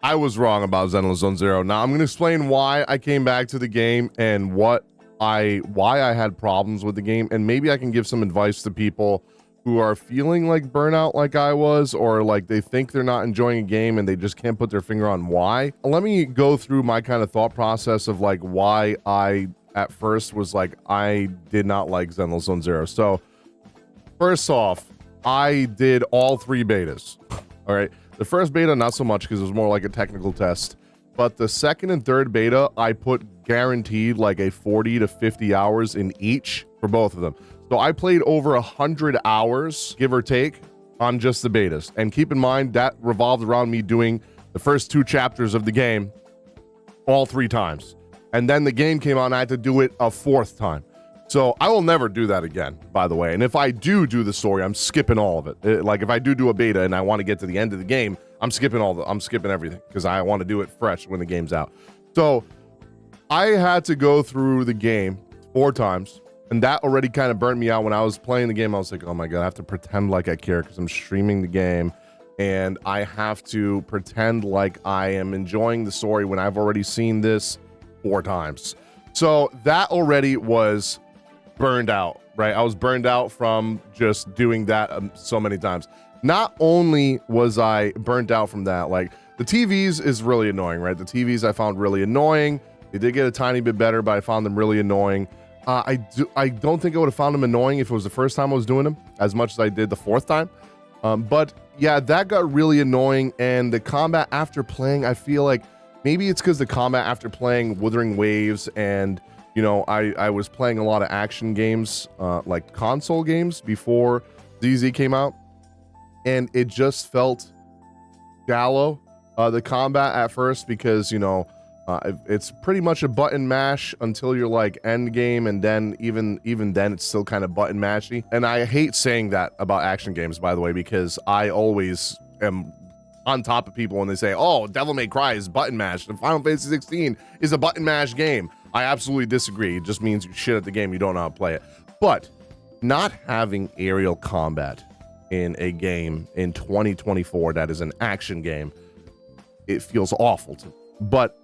I was wrong about Zenless Zone Zero. Now I'm going to explain why I came back to the game and why I had problems with the game, and maybe I can give some advice to people who are feeling like burnout like I was, or like they think they're not enjoying a game and they just can't put their finger on why. Let me go through my kind of thought process of like why I at first was like I did not like Zenless Zone Zero. So first off, I did all 3 betas. All right. The first beta, not so much because it was more like a technical test. But the second and third beta, I put guaranteed like a 40 to 50 hours in each for both of them. So I played over 100 hours, give or take, on just the betas. And keep in mind, that revolved around me doing the first 2 chapters of the game all 3 times. And then the game came out and I had to do it a 4th time. So I will never do that again, by the way. And if I do the story, I'm skipping all of it. Like if I do a beta and I want to get to the end of the game, I'm skipping everything because I want to do it fresh when the game's out. So I had to go through the game 4 times, and that already kind of burnt me out. When I was playing the game, I was like, oh my God, I have to pretend like I care because I'm streaming the game, and I have to pretend like I am enjoying the story when I've already seen this 4 times. So that already was burned out, right? I was burned out from just doing that so many times. Not only was I burnt out from that, like the TVs is really annoying, right? The TVs I found really annoying. They did get a tiny bit better, but I found them really annoying. I don't think I would have found them annoying if it was the first time I was doing them as much as I did the 4th time. But yeah, that got really annoying. And the combat after playing, I feel like maybe it's because the combat after playing Wuthering Waves and you know, I was playing a lot of action games, like console games before ZZ came out, and it just felt shallow, the combat at first, because, you know, it's pretty much a button mash until you're like end game, and then even then it's still kind of button mashy. And I hate saying that about action games, by the way, because I always am on top of people when they say, oh, Devil May Cry is button mash, and Final Fantasy 16 is a button mash game. I absolutely disagree. It just means you shit at the game. You don't know how to play it. But not having aerial combat in a game in 2024 that is an action game, it feels awful to me. But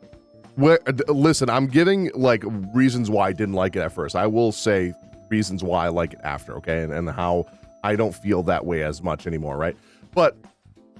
listen, I'm giving like reasons why I didn't like it at first. I will say reasons why I like it after, okay? And how I don't feel that way as much anymore, right? But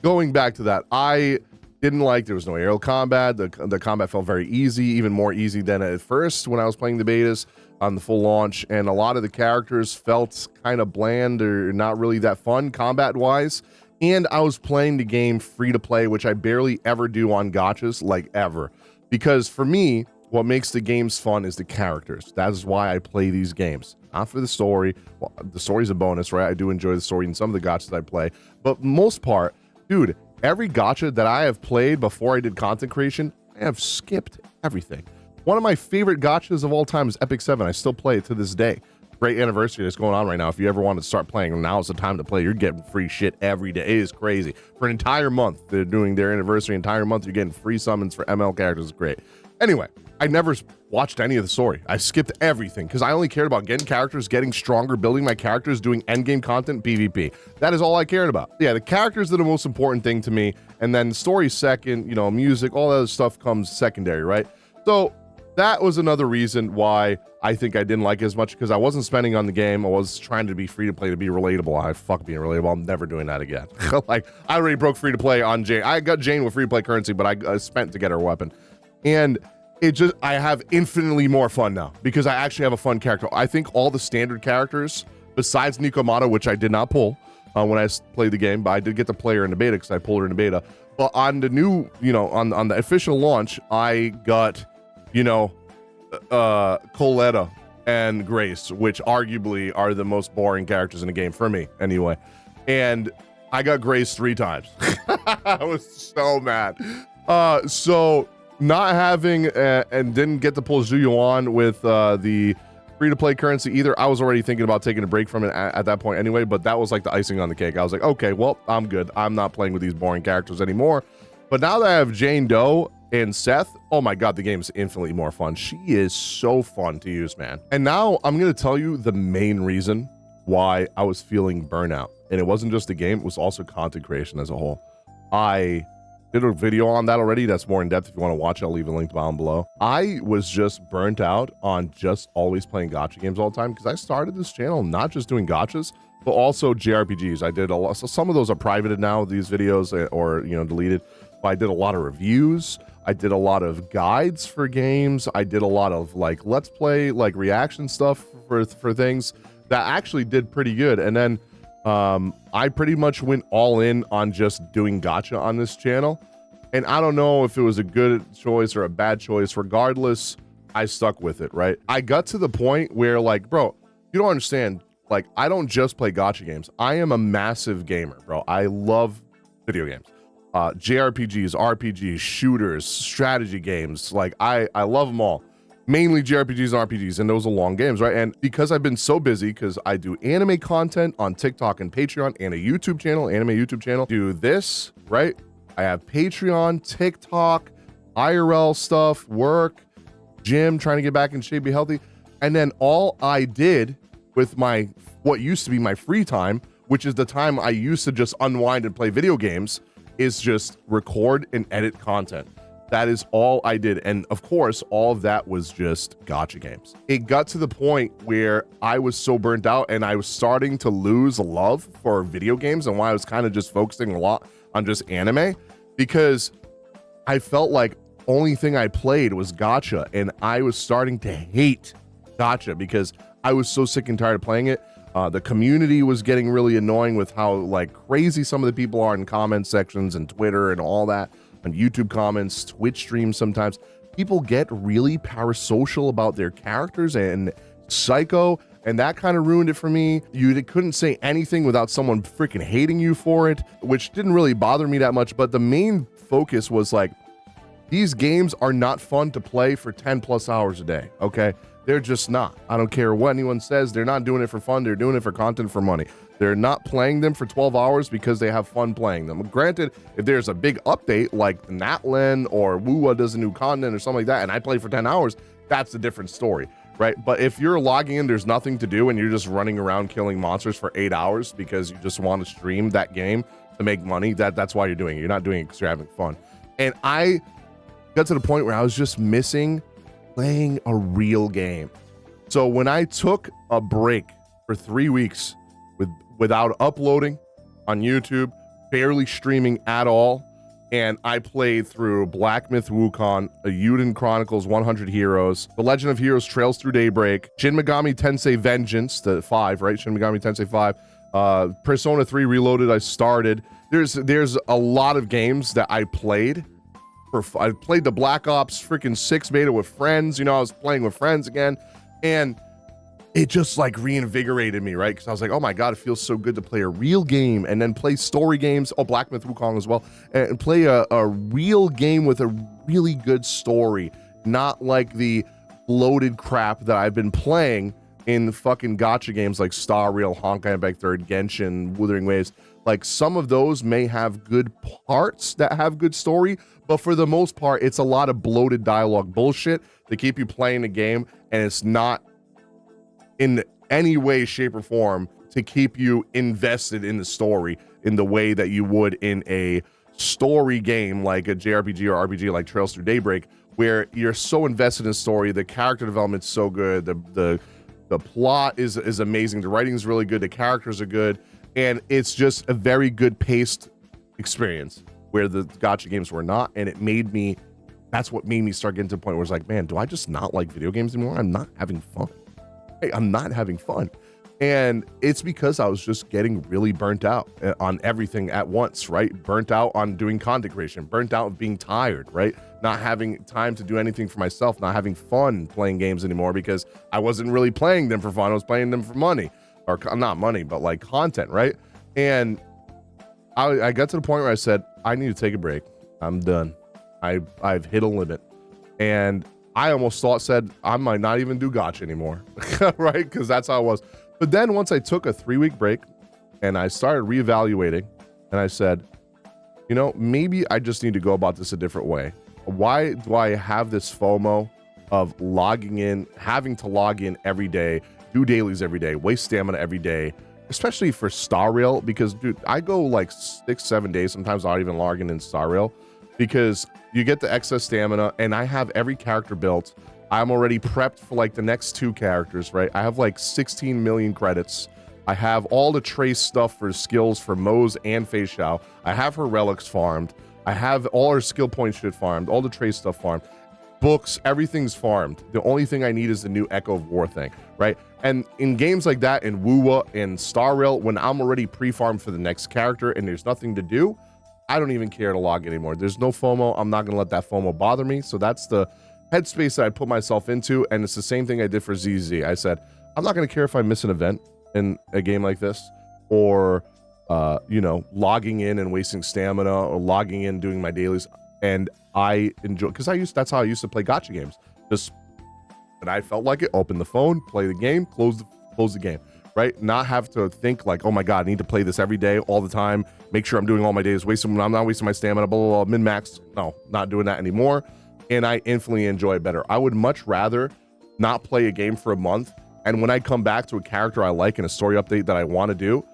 going back to that, I didn't like there was no aerial combat. The combat felt very easy, even more easy than at first when I was playing the betas on the full launch. And a lot of the characters felt kind of bland or not really that fun combat wise. And I was playing the game free to play, which I barely ever do on gachas, like ever. Because for me, what makes the games fun is the characters. That is why I play these games. Not for the story. Well, the story's a bonus, right? I do enjoy the story in some of the gachas I play. But most part, dude, every gacha that I have played before I did content creation, I have skipped everything. One of my favorite gachas of all time is Epic 7. I still play it to this day. Great anniversary that's going on right now. If you ever want to start playing, now is the time to play. You're getting free shit every day. It is crazy. For an entire month, they're doing their anniversary. Entire month, you're getting free summons for ML characters. It's great. Anyway, I never watched any of the story. I skipped everything because I only cared about getting characters, getting stronger, building my characters, doing endgame content, PvP. That is all I cared about. Yeah, the characters are the most important thing to me, and then the story second, you know, music, all that other stuff comes secondary, right? So that was another reason why I think I didn't like it as much, because I wasn't spending on the game. I was trying to be free to play, to be relatable. I fuck being relatable. I'm never doing that again. Like, I already broke free to play on Jane. I got Jane with free to play currency, but I spent to get her weapon. And it just, I have infinitely more fun now because I actually have a fun character. I think all the standard characters, besides Nikomata, which I did not pull when I played the game, but I did get to play her in the beta because I pulled her in the beta. But on the new, you know, on the official launch, I got, you know, Coletta and Grace, which arguably are the most boring characters in the game for me anyway. And I got Grace 3 times. I was so mad. So not having and didn't get to pull Zuyuan with the free-to-play currency either. I was already thinking about taking a break from it at that point anyway, but that was like the icing on the cake. I was like, okay, well, I'm good. I'm not playing with these boring characters anymore. But now that I have Jane Doe and Seth, oh my God, the game is infinitely more fun. She is so fun to use, man. And now I'm going to tell you the main reason why I was feeling burnout. And it wasn't just the game, it was also content creation as a whole. I did a video on that already. That's more in depth. If you want to watch it, I'll leave a link down below. I was just burnt out on just always playing gacha games all the time, because I started this channel not just doing gachas, but also JRPGs. I did a lot. So some of those are privated now, these videos, or, you know, deleted. But I did a lot of reviews. I did a lot of guides for games. I did a lot of like let's play, like reaction stuff for things that actually did pretty good. And then I pretty much went all in on just doing gacha on this channel. And I don't know if it was a good choice or a bad choice. Regardless, I stuck with it, right? I got to the point where, like, bro, you don't understand. Like, I don't just play gacha games. I am a massive gamer, bro. I love video games. JRPGs, RPGs, shooters, strategy games. Like, I love them all. Mainly JRPGs and RPGs, and those are long games, right? And because I've been so busy, because I do anime content on TikTok and Patreon and a YouTube channel, anime YouTube channel, do this, right? I have Patreon, TikTok, IRL stuff, work, gym, trying to get back in shape, be healthy. And then all I did with my, what used to be my free time, which is the time I used to just unwind and play video games, is just record and edit content. That is all I did. And of course, all of that was just gacha games. It got to the point where I was so burnt out and I was starting to lose love for video games, and why I was kind of just focusing a lot on just anime, because I felt like only thing I played was gacha, and I was starting to hate gacha because I was so sick and tired of playing it. The community was getting really annoying with how like crazy some of the people are in comment sections and Twitter and all that. On YouTube comments, Twitch streams, sometimes people get really parasocial about their characters and psycho, and that kind of ruined it for me. You couldn't say anything without someone freaking hating you for it, which didn't really bother me that much. But the main focus was like, these games are not fun to play for 10 plus hours a day, okay? They're just not. I don't care what anyone says. They're not doing it for fun. They're doing it for content, for money. They're not playing them for 12 hours because they have fun playing them. Granted, if there's a big update like Natlan or Wuwa does a new content or something like that, and I play for 10 hours, that's a different story, right? But if you're logging in, there's nothing to do, and you're just running around killing monsters for 8 hours because you just want to stream that game to make money, that's why you're doing it. You're not doing it because you're having fun. And I got to the point where I was just missing playing a real game. So when I took a break for 3 weeks without uploading on YouTube, barely streaming at all, and I played through Black Myth Wukong, a Yuden Chronicles 100 Heroes, The Legend of Heroes Trails Through Daybreak, Shin Megami Tensei Vengeance, the 5, right? Shin Megami Tensei 5, Persona 3 Reloaded, I started. There's a lot of games that I played. I played the Black Ops freaking 6 beta with friends. You know, I was playing with friends again, and it just like reinvigorated me, right? Because I was like, oh my God, it feels so good to play a real game and then play story games. Oh, Black Myth Wukong as well. And play a real game with a really good story, not like the bloated crap that I've been playing in fucking gacha games like Star Rail, Honkai Impact 3rd, Genshin, Wuthering Waves. Like, some of those may have good parts that have good story, but for the most part, it's a lot of bloated dialogue bullshit to keep you playing the game, and it's not in any way, shape, or form to keep you invested in the story in the way that you would in a story game like a JRPG or RPG like Trails Through Daybreak, where you're so invested in the story, the character development's so good, the plot is amazing, the writing is really good, the characters are good, and it's just a very good paced experience where the gacha games were not. And that's what made me start getting to the point where it's like, man, do I just not like video games anymore? I'm not having fun. Hey, I'm not having fun. And it's because I was just getting really burnt out on everything at once, right? Burnt out on doing content creation, burnt out of being tired, right? Not having time to do anything for myself, not having fun playing games anymore because I wasn't really playing them for fun. I was playing them for money, or not money, but like content, right? And I got to the point where I said, I need to take a break. I'm done. I've hit a limit. And I almost said I might not even do gacha anymore, right? Because that's how it was. But then once I took a 3-week break and I started reevaluating, and I said, you know, maybe I just need to go about this a different way. Why do I have this FOMO of logging in, having to log in every day, do dailies every day, waste stamina every day, especially for Star Rail? Because, dude, I go like 6-7 days, sometimes not even logging in Star Rail. because you get the excess stamina, and I have every character built. I'm already prepped for like the next 2 characters, right? I have like 16 million credits. I have all the trace stuff for skills for Moze and Fei Xiao. I have her relics farmed. I have all her skill point shit farmed, all the trace stuff farmed. Books, everything's farmed. The only thing I need is the new Echo of War thing, right? And in games like that, in Wuwa and Star Rail, when I'm already pre-farmed for the next character and there's nothing to do, I don't even care to log anymore. There's no FOMO. I'm not gonna let that FOMO bother me. So that's the headspace that I put myself into, and it's the same thing I did for ZZ. I said, I'm not gonna care if I miss an event in a game like this, or you know, logging in and wasting stamina, or logging in doing my dailies. And I enjoy, because that's how I used to play gacha games. Just when I felt like it, open the phone, play the game, close the game, right? Not have to think like, oh my god, I need to play this every day, all the time, make sure I'm doing all my days, I'm not wasting my stamina, blah blah blah, min max. No, not doing that anymore. And I infinitely enjoy it better. I would much rather not play a game for a month, and when I come back to a character I like and a story update that I want to do,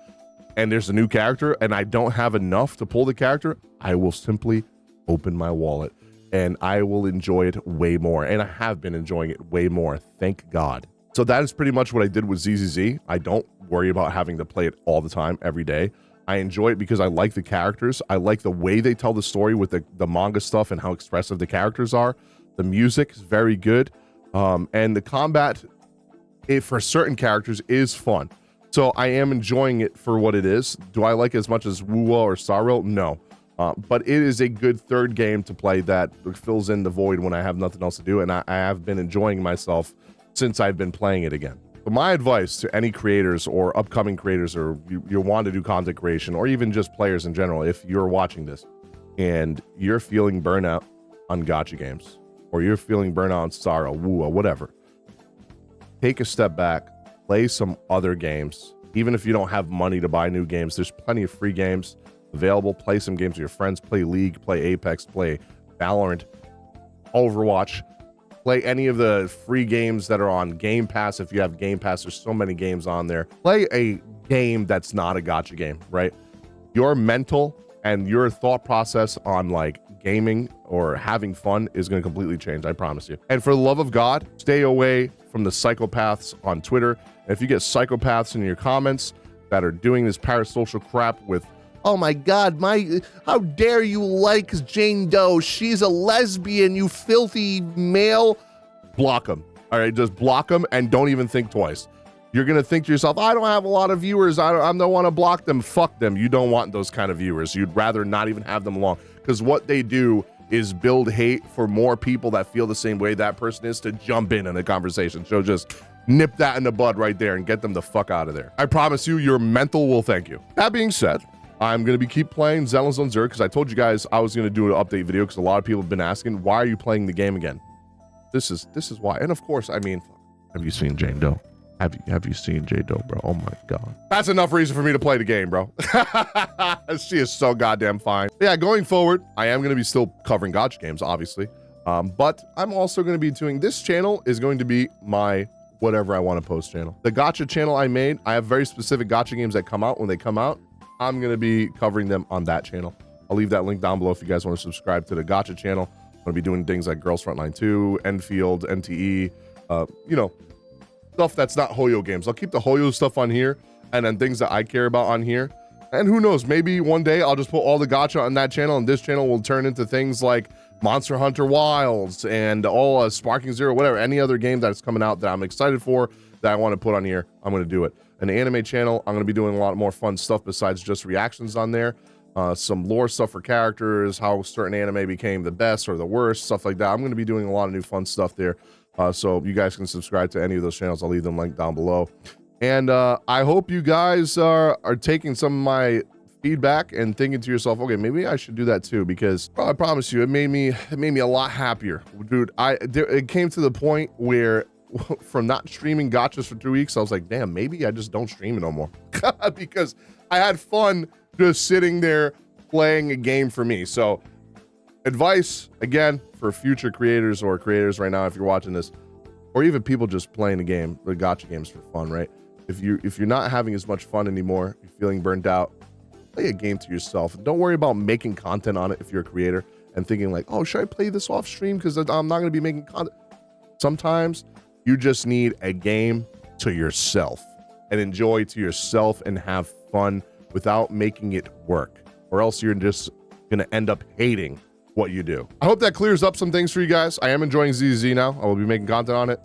and there's a new character and I don't have enough to pull the character, I will simply open my wallet and I will enjoy it way more. And I have been enjoying it way more, thank God. So that is pretty much what I did with ZZZ. I don't worry about having to play it all the time, every day. I enjoy it because I like the characters. I like the way they tell the story with the manga stuff and how expressive the characters are. The music is very good. And the combat, for certain characters, is fun. So I am enjoying it for what it is. Do I like it as much as Wuwa or Star Rail? No. But it is a good third game to play that fills in the void when I have nothing else to do. And I have been enjoying myself since I've been playing it again. So my advice to any creators or upcoming creators, or you want to do content creation, or even just players in general, if you're watching this and you're feeling burnout on gacha games, or you're feeling burnout on Star Rail, Wuwa, whatever, take a step back, play some other games. Even if you don't have money to buy new games, there's plenty of free games available. Play some games with your friends, play League, play Apex, play Valorant, Overwatch, play any of the free games that are on Game Pass. If you have Game Pass, there's so many games on there. Play a game that's not a gacha game, right? Your mental and your thought process on like gaming or having fun is going to completely change, I promise you. And for the love of God, stay away from the psychopaths on Twitter. And if you get psychopaths in your comments that are doing this parasocial crap with, oh my god, how dare you like Jane Doe, she's a lesbian, you filthy male, block them. All right, just block them and don't even think twice. You're gonna think to yourself, I don't have a lot of viewers, I don't want to block them. Fuck them. You don't want those kind of viewers. You'd rather not even have them along, because what they do is build hate for more people that feel the same way that person is to jump in a conversation. So just nip that in the bud right there and get them the fuck out of there. I promise you, your mental will thank you. That being said, I'm going to keep playing Zenless on Zero, because I told you guys I was going to do an update video, because a lot of people have been asking, why are you playing the game again? This is why. And of course, I mean, have you seen Jane Doe? Have you seen Jane Doe, bro? Oh my god. That's enough reason for me to play the game, bro. She is so goddamn fine. Yeah, going forward, I am going to be still covering gacha games, obviously. But I'm also going to be doing, this channel is going to be my whatever I want to post channel. The gacha channel I made, I have very specific gacha games that come out. When they come out, I'm going to be covering them on that channel. I'll leave that link down below if you guys want to subscribe to the gacha channel. I'm going to be doing things like Girls Frontline 2, Enfield, NTE, you know, stuff that's not Hoyo games. I'll keep the Hoyo stuff on here, and then things that I care about on here. And who knows, maybe one day I'll just put all the gacha on that channel, and this channel will turn into things like Monster Hunter Wilds and all Sparking Zero, whatever, any other game that's coming out that I'm excited for that I want to put on here, I'm going to do it. An anime channel, I'm going to be doing a lot more fun stuff besides just reactions on there. Some lore stuff for characters, how certain anime became the best or the worst, stuff like that. I'm going to be doing a lot of new fun stuff there. So you guys can subscribe to any of those channels. I'll leave them linked down below. And I hope you guys are taking some of my feedback and thinking to yourself, okay, maybe I should do that too, because I promise you, it made me a lot happier, dude. It came to the point where from not streaming gachas for 2 weeks, I was like, damn, maybe I just don't stream it no more because I had fun just sitting there playing a game for me. So advice again for future creators or creators right now, if you're watching this, or even people just playing the game, the gacha games for fun, right? If you're not having as much fun anymore, you're feeling burnt out, play a game to yourself. Don't worry about making content on it if you're a creator, and thinking like, oh, should I play this off stream because I'm not going to be making content. Sometimes you just need a game to yourself and enjoy to yourself and have fun without making it work, or else you're just going to end up hating what you do. I hope that clears up some things for you guys. I am enjoying ZZ now. I will be making content on it.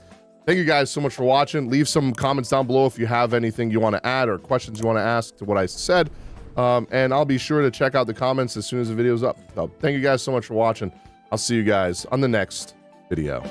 Thank you guys so much for watching. Leave some comments down below if you have anything you want to add or questions you want to ask to what I said. And I'll be sure to check out the comments as soon as the video's up. So thank you guys so much for watching. I'll see you guys on the next video.